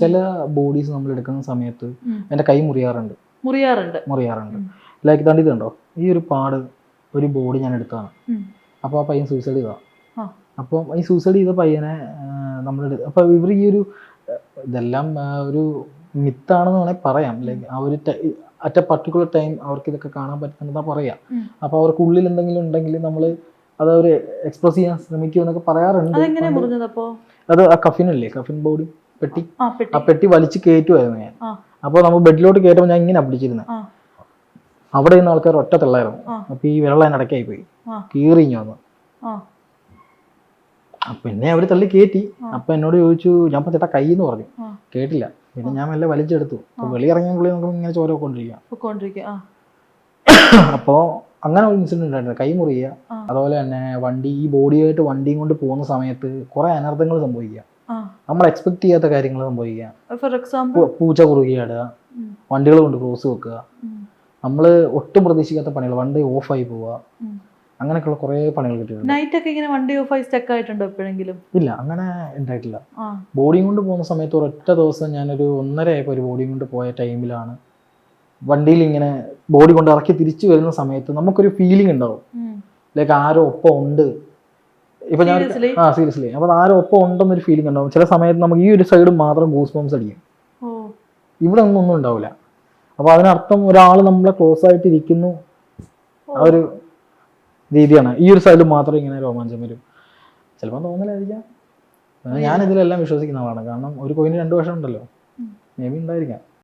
ചില ബോഡീസ് നമ്മൾ എടുക്കുന്ന സമയത്ത് എൻ്റെ കൈ മുറിയാറുണ്ട്. ലൈക്ക് ഇതാണ്ട് ഇതുണ്ടോ, ഈ ഒരു പാട് ഒരു ബോഡി ഞാൻ എടുത്തതാണ്. അപ്പോൾ ആ പയ്യൻ സൂസൈഡ് ചെയ്തതാണ്. അപ്പോൾ ഈ സൂസൈഡ് ചെയ്ത പയ്യനെ നമ്മൾ അപ്പോൾ ഇവർ ഈ ഒരു ഇതെല്ലാം ഒരു മിത്താണെന്ന് വേണമെങ്കിൽ പറയാം. ലൈക്ക് ആ ഒരു അറ്റ് എ പർട്ടിക്കുലർ ടൈം അവർക്ക് ഇതൊക്കെ കാണാൻ പറ്റുന്നതാ പറയാം. അപ്പോൾ അവർക്ക് ഉള്ളിൽ എന്തെങ്കിലും ഉണ്ടെങ്കിൽ നമ്മൾ അത് അവർ എക്സ്പ്രസ് ചെയ്യാൻ ശ്രമിക്കും എന്നൊക്കെ പറയാറുണ്ട്. അത് ആ കഫിനല്ലേ, കഫിൻ ബോഡി പെട്ടി, ആ പെട്ടി വലിച്ച് കയറ്റുമായിരുന്നു ഞാൻ. അപ്പോൾ നമ്മൾ ബെഡിലോട്ട് കയറ്റുമ്പോൾ ഞാൻ ഇങ്ങനെ പിടിച്ചിരുന്നത്. അവിടെ നിന്ന് ആൾക്കാർ ഒറ്റ തള്ളായിരുന്നു. അപ്പോൾ ഈ വെള്ളം അതിനിടയ്ക്കായി പോയി കീറിഞ്ഞു വന്നു. പിന്നെ അവർ തള്ളി കയറ്റി. അപ്പം എന്നോട് ചോദിച്ചു, ഞാൻ ചേട്ടാ കൈ എന്ന് പറഞ്ഞു. കേട്ടില്ല. പിന്നെ ഞാൻ മെല്ലെ വലിച്ചെടുത്തു. അപ്പോൾ വെളിയിറങ്ങിയ പുള്ളി നമുക്ക് ഇങ്ങനെ ചോര കൊണ്ടിരിക്കുക. അപ്പോൾ അങ്ങനെ ഒരു ഇൻസിഡന്റ് ഉണ്ടായിരുന്നു, കൈ മുറിയുക. അതുപോലെ തന്നെ വണ്ടി, ഈ ബോഡിയായിട്ട് വണ്ടിയും കൊണ്ട് പോകുന്ന സമയത്ത് കുറെ അനർത്ഥങ്ങൾ സംഭവിക്കുക. നമ്മൾ എക്സ്പെക്ട് ചെയ്യാത്ത കാര്യങ്ങൾ സംഭവിക്കുക. ഫോർ എക്സാമ്പിൾ പൂച്ച കുറുകിയാടുക, വണ്ടികൾ കൊണ്ട് ക്രോസ് വെക്കുക, നമ്മൾ ഒട്ടും പ്രതീക്ഷിക്കാത്ത പണികൾ, വണ്ടി ഓഫായി പോവുക, അങ്ങനെയൊക്കെയുള്ള കുറെ പണികൾ കിട്ടിയിട്ടുണ്ട്. നൈറ്റ് ഒക്കെ ഇങ്ങനെ വണ്ടി ഓഫായി സ്റ്റക്ക് ആയിട്ടുണ്ടോ എപ്പോഴെങ്കിലും? ഇല്ല, അങ്ങനെ ഉണ്ടായിട്ടില്ല. ബോഡിയും കൊണ്ട് പോകുന്ന സമയത്ത് ഒരൊറ്റ ദിവസം ഞാനൊരു 1:30 ആയപ്പോൾ ഒരു ബോഡിയും കൊണ്ട് പോയ ടൈമിലാണ് വണ്ടിയിൽ ഇങ്ങനെ ബോഡി കൊണ്ട് ഇറക്കി തിരിച്ചു വരുന്ന സമയത്ത് നമുക്കൊരു ഫീലിംഗ് ഉണ്ടാവും, ലൈക്ക് ആരോ ഒപ്പം ഉണ്ട്. ഇപ്പൊ ഞാൻ സീരിയസ്ലി അപ്പോൾ ആരോ ഒപ്പം ഉണ്ടെന്നൊരു ഫീലിംഗ് ഉണ്ടാവും. ചില സമയത്ത് നമുക്ക് ഈ ഒരു സൈഡ് മാത്രം ഗൂസ് ബംസ് അടിക്കും, ഇവിടെ ഒന്നും ഉണ്ടാവില്ല. അപ്പോൾ അതിനർത്ഥം ഒരാൾ നമ്മളെ ക്ലോസ് ആയിട്ട് ഇരിക്കുന്നു, ആ ഒരു രീതിയാണ്. ഈ ഒരു സൈഡ് മാത്രം ഇങ്ങനെ രോമാഞ്ചം വരും. ചിലപ്പോൾ തോന്നലായിരിക്കാം. ഞാനിതിലെല്ലാം വിശ്വസിക്കുന്ന ആളാണ്. കാരണം ഒരു കോയിന് 2 വശം ഉണ്ടല്ലോ, മേ ബി ഉണ്ടായിരിക്കാം.